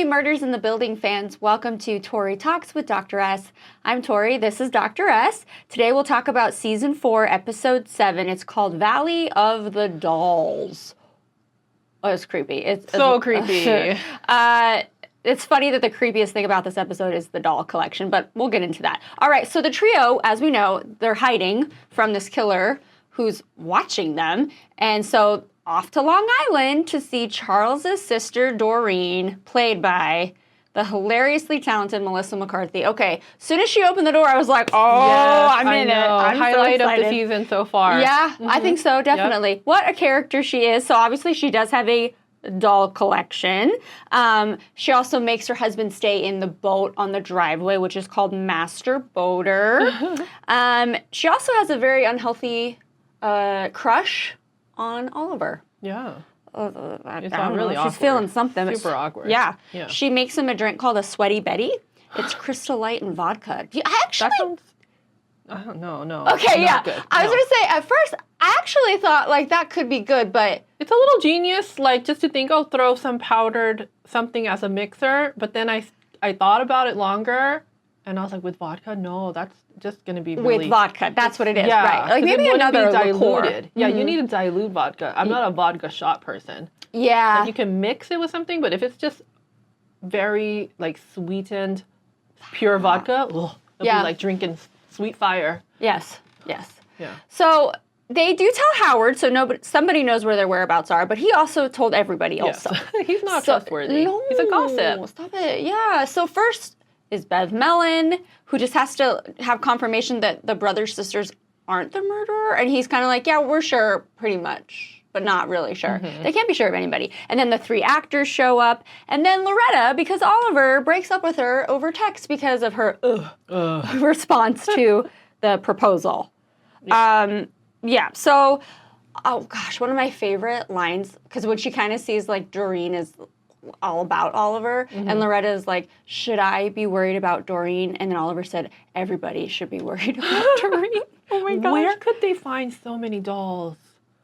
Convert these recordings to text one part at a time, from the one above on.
Howdy, Murders in the Building fans. Welcome to Tori Talks with Dr. S. I'm Tori. This is Dr. S. Today we'll talk about Season 4, Episode 7. It's called Valley of the Dolls. Oh, it's creepy. It's so creepy. It's funny that the creepiest thing about this episode is the doll collection, but we'll get into that. All right, so the trio, as we know, they're hiding from this killer who's watching them. And so off to Long Island to see Charles's sister, Doreen, played by the hilariously talented Melissa McCarthy. Okay, as soon as she opened the door, I was like, oh, yes, I'm in it. I'm highlight so of the season so far. Yeah, I think so, definitely. Yep. What a character she is. So obviously she does have a doll collection. She also makes her husband stay in the boat on the driveway, which is called Master Boater. She also has a very unhealthy crush on Oliver. Yeah. It's not really awkward. She's feeling something. Super awkward. Yeah. She makes him a drink called a Sweaty Betty. It's Crystal Light and vodka. That sounds... No. Okay, yeah. Good. I was going to say, at first, I actually thought, like, that could be good, but... It's a little genius, like, just to think I'll throw some powdered something as a mixer, but then I thought about it longer, and I was like, with vodka? No, that's just going to be really... With vodka, that's what it is, yeah, right. Like, maybe another diluted. liqueur. Yeah, you need to dilute vodka. I'm not a vodka shot person. Yeah. Like, you can mix it with something, but if it's just very, like, sweetened, pure vodka, it'll be like drinking sweet fire. Yes. Yeah. So they do tell Howard, so somebody knows where their whereabouts are, but he also told everybody also. He's not trustworthy. No, he's a gossip. Stop it. Yeah. So first is Bev Mellon, who just has to have confirmation that the brothers, sisters aren't the murderer. And he's kind of like, yeah, we're sure pretty much, but not really sure. They can't be sure of anybody. And then the three actors show up. And then Loretta, because Oliver breaks up with her over text because of her response to the proposal. So, oh gosh, one of my favorite lines, because when she kind of sees like Doreen is all about Oliver, and Loretta is like, should I be worried about Doreen? And then Oliver said, everybody should be worried about Doreen. Oh my gosh. Where could they find so many dolls?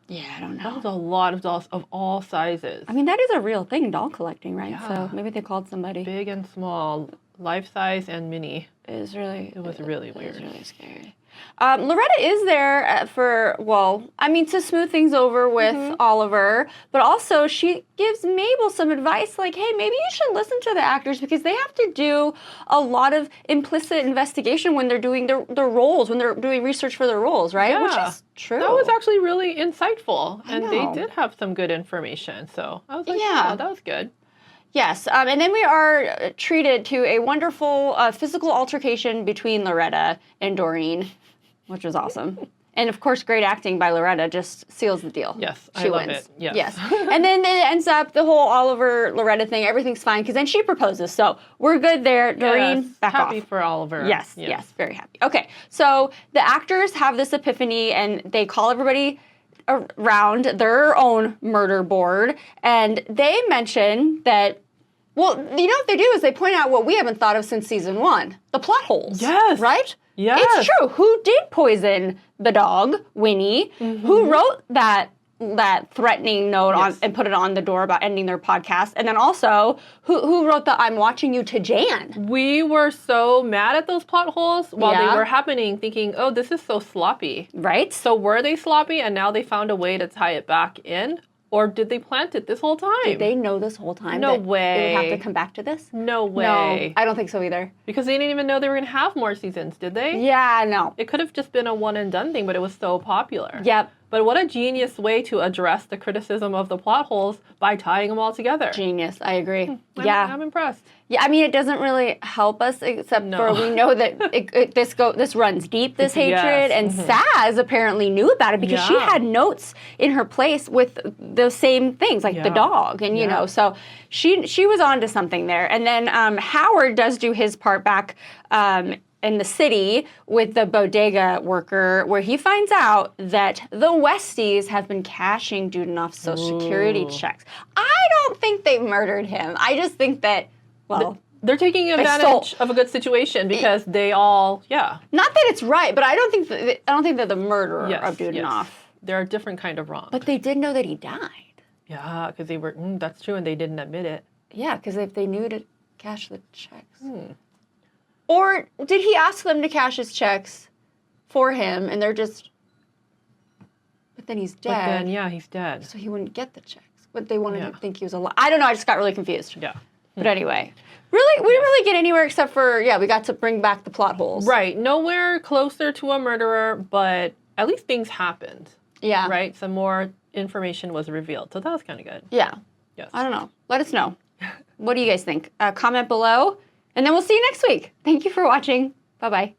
Yeah, I don't know. That was a lot of dolls of all sizes. I mean, that is a real thing, doll collecting, right? Yeah. So maybe they called somebody. Big and small, life size and mini. It was really weird. It was really scary. Loretta is there to smooth things over with Oliver, but also she gives Mabel some advice like, hey, maybe you should listen to the actors because they have to do a lot of implicit investigation when they're doing their roles, when they're doing research for their roles, right? Yeah. Which is true. That was actually really insightful, and know. they did have some good information, so I was like, yeah, that was good. Yes, and then we are treated to a wonderful physical altercation between Loretta and Doreen, which was awesome. And of course, great acting by Loretta just seals the deal. Yes, she love wins. it. Yes. And then it ends up, the whole Oliver-Loretta thing, everything's fine, because then she proposes. So we're good there. Doreen, back off. Happy for Oliver. Yes, very happy. Okay, so the actors have this epiphany, and they call everybody around their own murder board, and they mention that, well, you know what they do is they point out what we haven't thought of since season 1, the plot holes. Yes. Right? Yes. It's true. Who did poison the dog, Winnie? Who wrote that threatening note on and put it on the door about ending their podcast? And then also, who wrote the I'm watching you to Jan? We were so mad at those plot holes while they were happening, thinking, oh, this is so sloppy. Right? So were they sloppy and now they found a way to tie it back in? Or did they plant it this whole time? Did they know this whole time No that way. they would have to come back to this? No way. No, I don't think so either. Because they didn't even know they were going to have more seasons, did they? Yeah, no. It could have just been a one and done thing, but it was so popular. Yep. But what a genius way to address the criticism of the plot holes by tying them all together. Genious, I agree. I'm impressed. Yeah, I mean, it doesn't really help us except for we know that this runs deep, this hatred, and Saz apparently knew about it because she had notes in her place with the same things, like the dog, and you know, so she was onto something there. And then Howard does do his part back in the city with the bodega worker, where he finds out that the Westies have been cashing Dudenoff's Social Security checks. I don't think they murdered him. I just think that, well, they're taking advantage of a good situation because they all, Not that it's right, but I don't think that the murderer of Dudenoff. Yes. They're a different kind of wrong. But they did know that he died. Yeah, because they were, that's true, and they didn't admit it. Yeah, because if they knew to cash the checks. Or did he ask them to cash his checks for him, and they're just... But then he's dead. But then, yeah, he's dead. So he wouldn't get the checks. But they wanted to think he was alive. I don't know. I just got really confused. Yeah. But anyway, we didn't really get anywhere except for, we got to bring back the plot holes. Right. Nowhere closer to a murderer, but at least things happened. Yeah. Right? Some more information was revealed. So that was kind of good. Yeah. Yes. I don't know. Let us know. What do you guys think? Comment below, and then we'll see you next week. Thank you for watching. Bye-bye.